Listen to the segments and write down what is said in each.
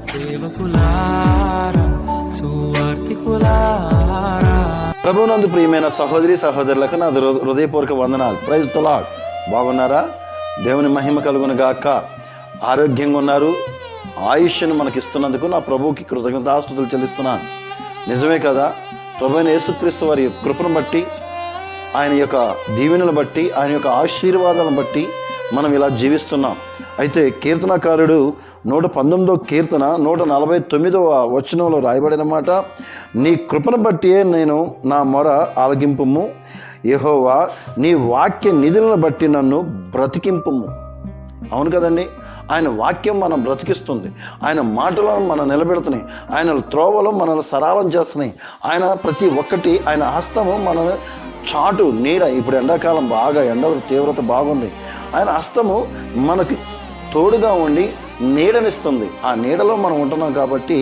సేవకులారా సువార్తికులారా. ప్రభునందు ప్రియమైన సహోదరి సహోదరులకు నా హృదయపూర్వక వందనాలు. Praise the lord. బాగున్నారా? దేవుని మహిమ కలుగును గాక. ఆరోగ్యంగా ఉన్నారు, ఆయుష్ను మనకిస్తున్నందుకు నా ప్రభువుకి కృతజ్ఞతాస్తుతులు చెల్లిస్తున్నాను. నిజమే కదా, ప్రభు అయిన యేసుక్రీస్తు వారి కృపను బట్టి, ఆయన యొక్క దీవెనలు బట్టి, ఆయన యొక్క ఆశీర్వాదాలను బట్టి మనం ఇలా జీవిస్తున్నాం. అయితే కీర్తనకారుడు 119వ కీర్తన 149వ వచనంలో రాయబడిన మాట, నీ కృపను బట్టియే నేను నా మొర ఆలకింపుము, యెహోవా నీ వాక్య నిధులను బట్టి నన్ను బ్రతికింపుము. అవును కదండి, ఆయన వాక్యం మనం బ్రతికిస్తుంది, ఆయన మాటలను మనం నిలబెడుతున్నాయి, ఆయన త్రోవలో మనల్ని సరాలం చేస్తున్నాయి. ఆయన ప్రతి ఒక్కటి, ఆయన హస్తము మన చాటు నీడ. ఇప్పుడు ఎండాకాలం బాగా ఎండ తీవ్రత బాగుంది, ఆయన హస్తము మనకి తోడుగా ఉండి నీడనిస్తుంది. ఆ నీడలో మనం ఉంటున్నాం కాబట్టి.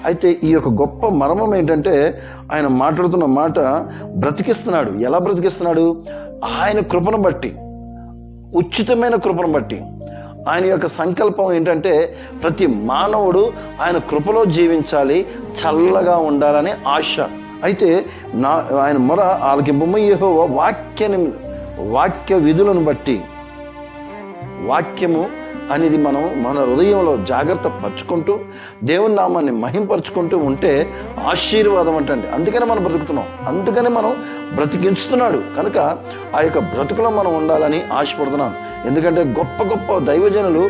అయితే ఈ యొక్క గొప్ప మర్మం ఏంటంటే, ఆయన మాట్లాడుతున్న మాట బ్రతికిస్తున్నాడు. ఎలా బ్రతికిస్తున్నాడు? ఆయన కృపను బట్టి, ఉచితమైన కృపను బట్టి. ఆయన యొక్క సంకల్పం ఏంటంటే, ప్రతి మానవుడు ఆయన కృపలో జీవించాలి, చల్లగా ఉండాలని ఆశ. అయితే ఆయన మొర ఆలకింపుము, యెహోవా వాక్య విధులను బట్టి. వాక్యము అనేది మనం మన హృదయంలో జాగ్రత్త పరుచుకుంటూ దేవుని నామాన్ని మహింపరుచుకుంటూ ఉంటే ఆశీర్వాదం అంటండి. అందుకనే మనం బ్రతుకుతున్నాం, అందుకనే మనం బ్రతికించుతున్నాడు కనుక ఆ యొక్క బ్రతుకులో మనం ఉండాలని ఆశపడుతున్నాను. ఎందుకంటే గొప్ప గొప్ప దైవజనులు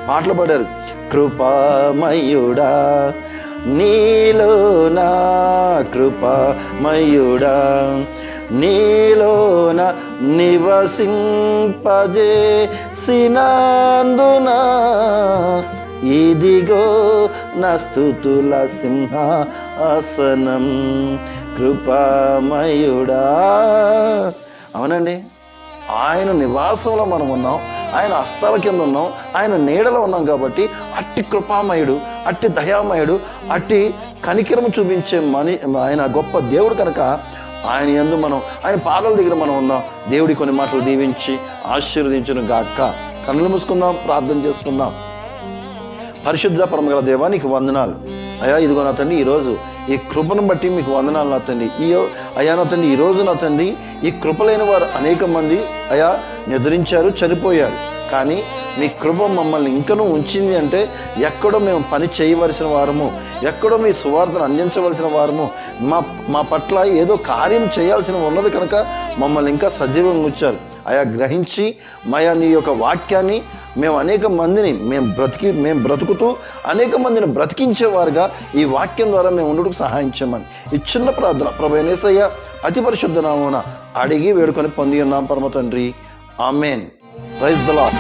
పాటలు పాడారు. కృపామయుడా నీలో నా కృపామయుడా నీలోన నివసింపజేసినందున ఇదిగో నా స్తుతుల సింహాసనం కృపామయుడా. అవునండి, ఆయన నివాసంలో మనం ఉన్నాం, ఆయన హస్తాల కింద ఉన్నాం, ఆయన నీడలో ఉన్నాం కాబట్టి అట్టి కృపామయుడు, అట్టి దయామయుడు, అట్టి కనికరము చూపించే ఆయన గొప్ప దేవుడు కనుక ఆయన యందు మనం, ఆయన పాదాల దగ్గర మనం ఉందాం. దేవుడి కొన్ని మాటలు దీవించి ఆశీర్వదించును గాక. కన్నులు మూసుకుందాం, ప్రార్థన చేసుకుందాం. పరిశుద్ధ పరమగల దేవా, నీకు వందనాలు అయ్యా. ఇదిగో నా తండ్రి, ఈరోజు ఈ కృపను బట్టి మీకు వందనాలు నా తండ్రి. అయ్యా నా తండ్రి, ఈరోజు నా తండ్రి ఈ కృప లేని వారు అనేక మంది అయ్యా నిద్రించారు, చనిపోయారు. కానీ మీ కృప మమ్మల్ని ఇంకనూ ఉంచింది అంటే, ఎక్కడో మేము పని చేయవలసిన వారము, ఎక్కడో మీ సువార్తను అందించవలసిన వారము, మా పట్ల ఏదో కార్యం చేయాల్సిన ఉన్నది కనుక మమ్మల్ని ఇంకా సజీవంగా ఉంచారు. అయా గ్రహించి మయా నీ యొక్క వాక్యాన్ని మేము అనేక మందిని మేము బ్రతుకుతూ అనేక మందిని బ్రతికించేవారుగా ఈ వాక్యం ద్వారా మేము ఉండడానికి సహాయం చేయమని ఈ చిన్న ప్రార్థన ప్రభువైన యేసయ్య అతి పరిశుద్ధ నామమున అడిగి వేడుకొని పొంది ఉన్నాం పరమ తండ్రి. ఆమేన్. Praise the lord.